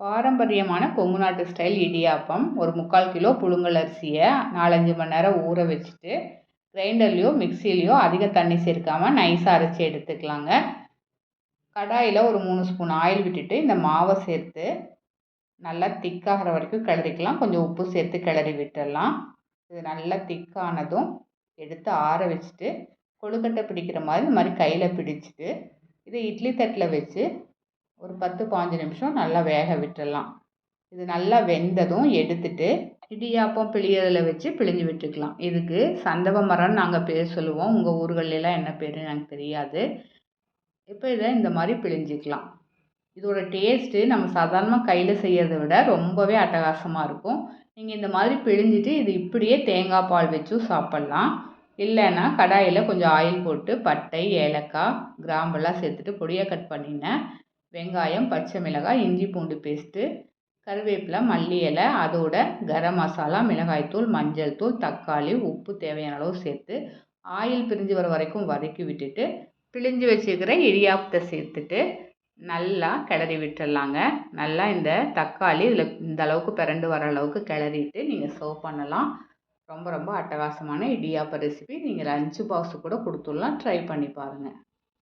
பாரம்பரியமான கொங்கு நாட்டு ஸ்டைல் இடியாப்பம். ஒரு 3/4 கிலோ புழுங்கல் அரிசியை 4-5 மணி நேரம் ஊற வச்சுட்டு கிரைண்டர்லேயோ மிக்சிலையோ அதிக தண்ணி சேர்க்காம நைஸாக அரைச்சி எடுத்துக்கலாங்க. கடாயில் ஒரு 3 ஸ்பூன் ஆயில் விட்டுட்டு இந்த மாவை சேர்த்து நல்லா திக்காகிற வரைக்கும் கிளறிக்கலாம். கொஞ்சம் உப்பு சேர்த்து கிளறி விட்டுடலாம். இது நல்லா திக்கானதும் எடுத்து ஆற வச்சுட்டு கொழுக்கட்டை பிடிக்கிற மாதிரி இந்த மாதிரி கையில் பிடிச்சிட்டு இதை இட்லி தட்டில் வச்சு ஒரு 10-15 நிமிஷம் நல்லா வேக விட்டுடலாம். இது நல்லா வெந்ததும் எடுத்துட்டு இடியாப்பம் பிழியறதில் வச்சு பிழிஞ்சு விட்டுக்கலாம். இதுக்கு சந்தவ மரம்னு நாங்கள் பேர் சொல்லுவோம். உங்கள் ஊர்களெலாம் என்ன பேருன்னு எனக்கு தெரியாது. இப்போ இதை இந்த மாதிரி பிழிஞ்சிக்கலாம். இதோட டேஸ்ட்டு நம்ம சாதாரணமாக கையில் செய்கிறத விட ரொம்பவே அட்டகாசமாக இருக்கும். நீங்கள் இந்த மாதிரி பிழிஞ்சிட்டு இது இப்படியே தேங்காய் பால் வச்சும் சாப்பிட்லாம். இல்லைன்னா கடாயில் கொஞ்சம் ஆயில் போட்டு பட்டை, ஏலக்காய், கிராம்பெல்லாம் சேர்த்துட்டு பொடியாக கட் பண்ணினேன் வெங்காயம், பச்சை மிளகாய், இஞ்சி பூண்டு பேஸ்ட்டு, கருவேப்பிலை, மல்லி இலை, அதோட கரம் மசாலா, மிளகாய்த்தூள், மஞ்சள் தூள், தக்காளி, உப்பு தேவையான அளவு சேர்த்து ஆயில் பிரிஞ்சு வர வரைக்கும் வதக்கி விட்டுட்டு பிழிஞ்சு வச்சுக்கிற இடியாப்பத்தை சேர்த்துட்டு நல்லா கிளறி விட்டுடலாங்க. நல்லா இந்த தக்காளி இதில் இந்த அளவுக்கு பிரண்டு வர அளவுக்கு கிளறிட்டு நீங்கள் சர்வ் பண்ணலாம். ரொம்ப ரொம்ப அட்டகாசமான இடியாப்ப ரெசிபி. நீங்கள் லஞ்ச் பாக்ஸு கூட கொடுத்துடலாம். ட்ரை பண்ணி பாருங்கள்.